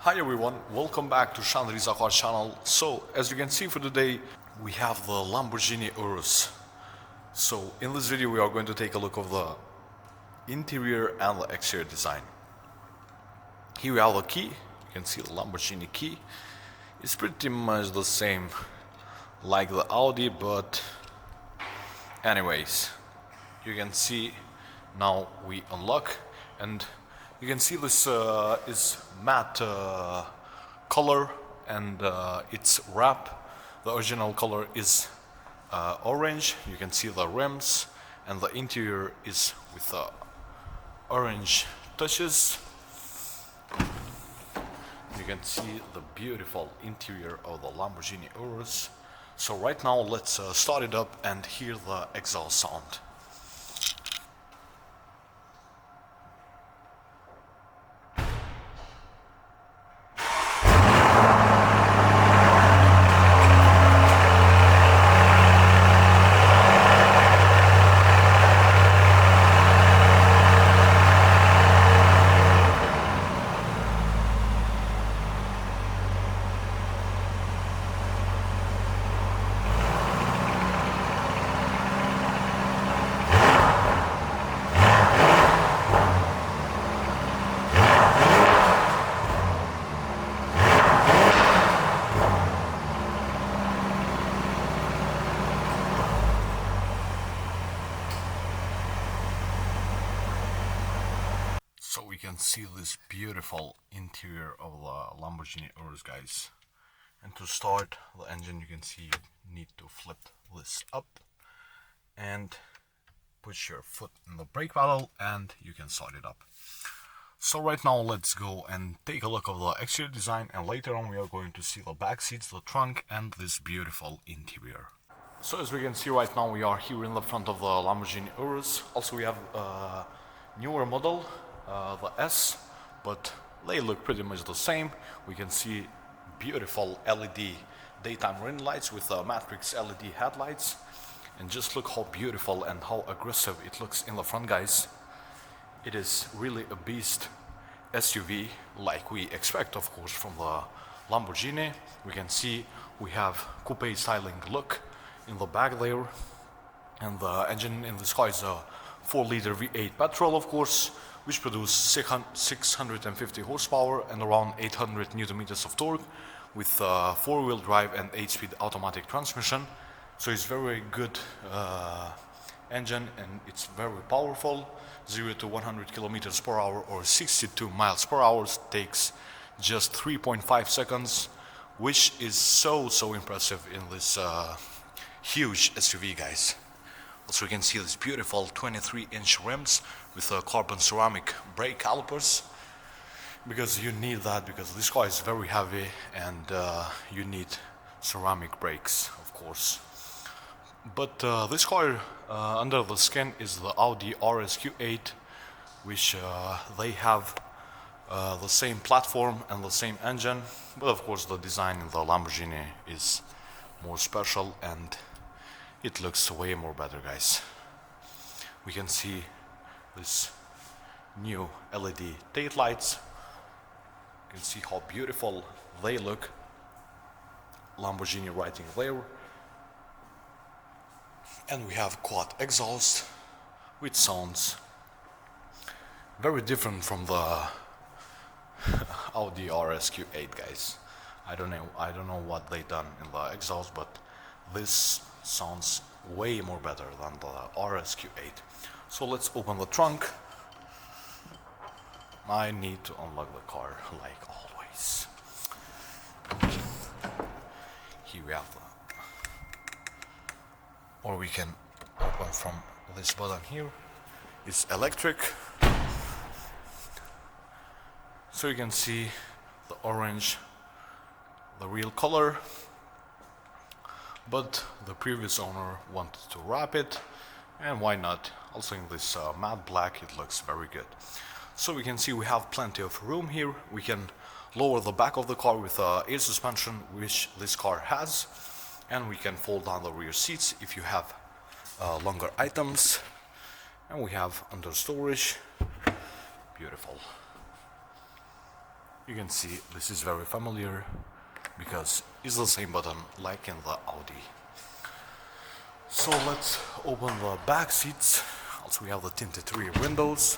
Hi everyone, welcome back to Sant'Agata Car channel. So as you can see for today, we have the Lamborghini Urus. So in this video we are going to take a look of the interior and the exterior design. Here we have the key. You can see the Lamborghini key. It's pretty much the same like the Audi, but anyways, you can see now we unlock, and you can see this is matte color, and its wrap, the original color is orange. You can see the rims, and the interior is with orange touches. You can see the beautiful interior of the Lamborghini Urus. So right now let's start it up and hear the exhaust sound. So we can see this beautiful interior of the Lamborghini Urus, guys. And to start the engine, you can see you need to flip this up and put your foot in the brake pedal and you can start it up. So right now let's go and take a look of the exterior design, and later on we are going to see the back seats, the trunk, and this beautiful interior. So as we can see right now, we are here in the front of the Lamborghini Urus. Also we have a newer model, the S, but they look pretty much the same. We can see beautiful LED daytime running lights with matrix LED headlights, and just look how beautiful and how aggressive it looks in the front, guys. It is really a beast SUV, like we expect, of course, from the Lamborghini. We can see we have coupe styling look in the back there, and the engine in this car is a 4-liter V8 petrol, of course, which produces 650 horsepower and around 800 Newton meters of torque, with 4-wheel drive and 8-speed automatic transmission. So it's very good engine, and it's very powerful. 0 to 100 kilometers per hour or 62 miles per hour takes just 3.5 seconds, which is so impressive in this huge SUV, guys. Also, you can see these beautiful 23-inch rims with carbon ceramic brake calipers, because you need that, because this car is very heavy and you need ceramic brakes, of course. But this car under the skin is the Audi RS Q7, which they have the same platform and the same engine, but of course the design in the Lamborghini is more special and it looks way more better, guys. We can see this new LED tail lights. You can see how beautiful they look. Lamborghini writing there. And we have quad exhaust, which sounds very different from the Audi RS Q7, guys. I don't know what they done in the exhaust, but this sounds way more better than the RS Q7. So let's open the trunk. I need to unlock the car like always. Here we have or we can open from this button here. It's electric. So you can see the orange, the real color, but the previous owner wanted to wrap it, and why not? Also in this matte black, it looks very good. So we can see we have plenty of room here. We can lower the back of the car with air suspension, which this car has, and we can fold down the rear seats if you have longer items. And we have under storage. Beautiful. You can see this is very familiar because it's the same button like in the Audi. So let's open the back seats. Also we have the tinted rear windows.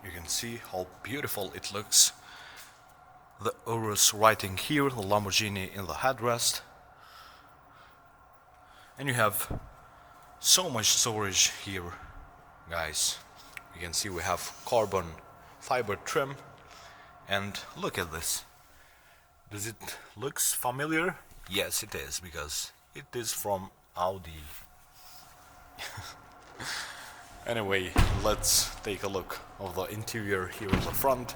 You can see how beautiful it looks. The Urus writing here, the Lamborghini in the headrest. And you have so much storage here, guys. You can see we have carbon fiber trim. And look at this. Does it looks familiar? Yes, it is, because it is from Audi. Anyway, let's take a look of the interior here in the front.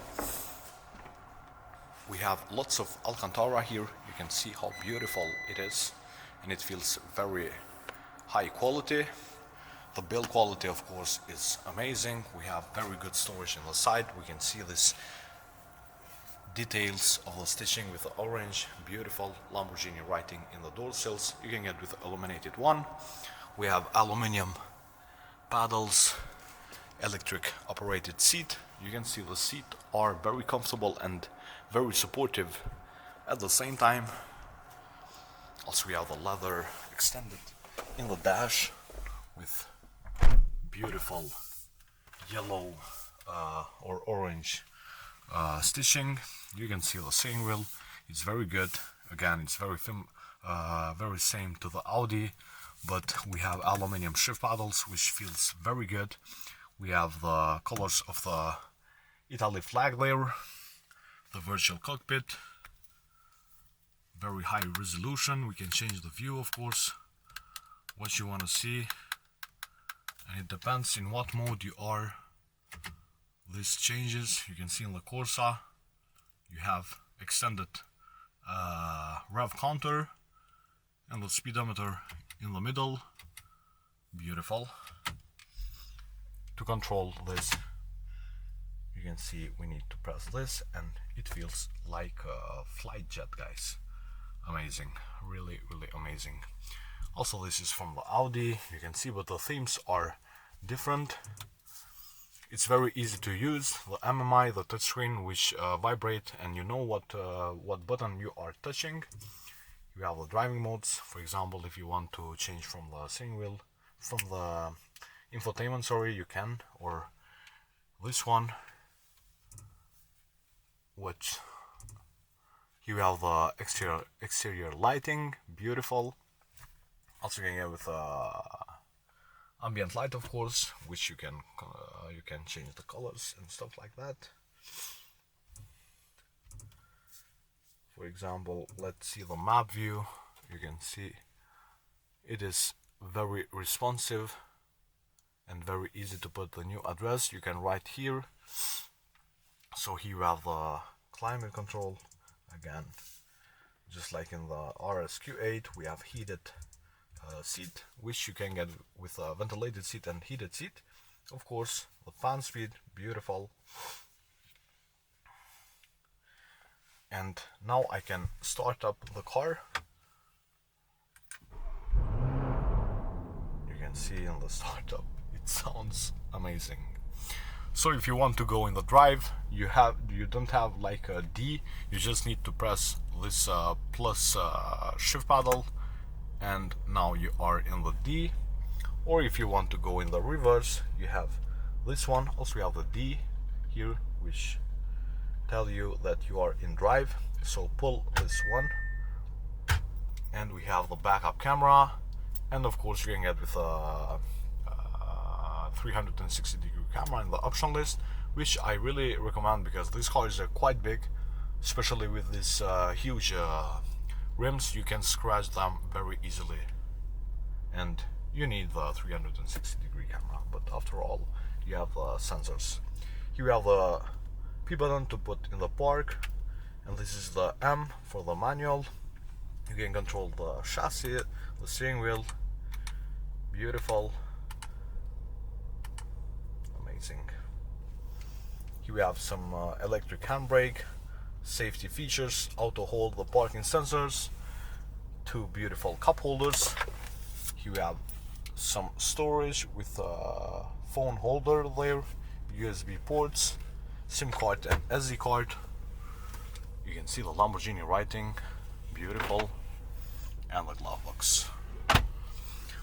We have lots of Alcantara here. You can see how beautiful it is, and it feels very high quality. The build quality, of course, is amazing. We have very good storage on the side. We can see this details of the stitching with the orange, beautiful Lamborghini writing in the door sills. You can get with the illuminated one. We have aluminium paddles, electric operated seat. You can see the seat are very comfortable and very supportive at the same time. Also we have the leather extended in the dash with beautiful yellow or orange stitching. You can see the steering wheel, it's very good. Again, it's very same to the Audi, but we have aluminium shift paddles, which feels very good. We have the colors of the Italy flag there, the virtual cockpit, very high resolution. We can change the view, of course, what you want to see, and it depends in what mode you are. This changes. You can see in the Corsa you have extended rev counter and the speedometer in the middle. Beautiful. To control this, you can see we need to press this and it feels like a flight jet, guys. Amazing, really amazing. Also, this is from the Audi. You can see, but the themes are different. It's very easy to use. The MMI, the touchscreen, which vibrate, and you know what button you are touching. You have the driving modes. For example, if you want to change from the steering wheel, from the infotainment, sorry, you can, or this one, which you have the exterior lighting, beautiful. Also, you can get with ambient light, of course, which you can change the colors and stuff like that. For example, let's see the map view. You can see it is very responsive and very easy to put the new address. You can write here. So here you have the climate control again, just like in the RS Q8. We have heated seat, which you can get with a ventilated seat and heated seat. Of course, the fan speed, beautiful. And now I can start up the car. You can see in the startup, it sounds amazing. So if you want to go in the drive, you don't have like a D, you just need to press this plus shift paddle, and now you are in the D. Or if you want to go in the reverse, you have this one. Also you have the D here, which tell you that you are in drive. So pull this one, and we have the backup camera, and of course you can get with a 360-degree camera in the option list, which I really recommend because these cars are quite big, especially with this huge rims. You can scratch them very easily, and you need the 360-degree camera, but after all you have the sensors. Here you have the P button to put in the park, and this is the M for the manual. You can control the chassis, the steering wheel, beautiful, amazing. Here we have some electric handbrake, safety features, auto hold, the parking sensors, two beautiful cup holders. Here we have some storage with a phone holder there, USB ports, SIM card and SD card. You can see the Lamborghini writing, beautiful, and the glove box.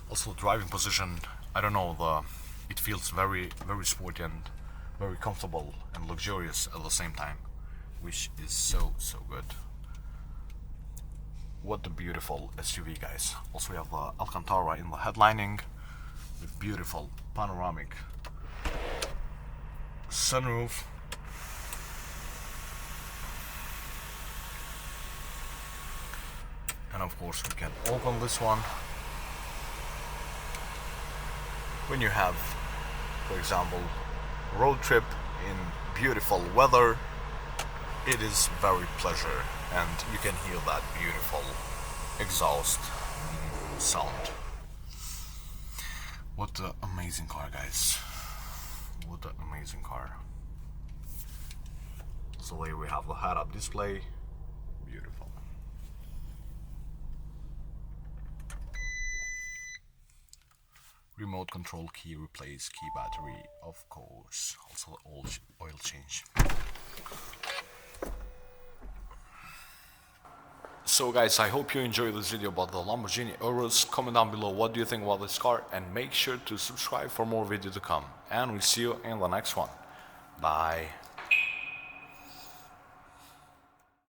Also driving position, I don't know, it feels very sporty and very comfortable and luxurious at the same time, which is so good. What a beautiful SUV, guys. Also we have the Alcantara in the headlining with beautiful panoramic sunroof. And of course we can open this one. When you have, for example, road trip in beautiful weather, it is very pleasure, and you can hear that beautiful exhaust sound. What an amazing car, guys. What an amazing car. So here we have the head-up display. Beautiful. Remote control key, replace key battery, of course. Also the oil change. So guys, I hope you enjoyed this video about the Lamborghini Urus. Comment down below what do you think about this car, and make sure to subscribe for more videos to come. And we'll see you in the next one. Bye.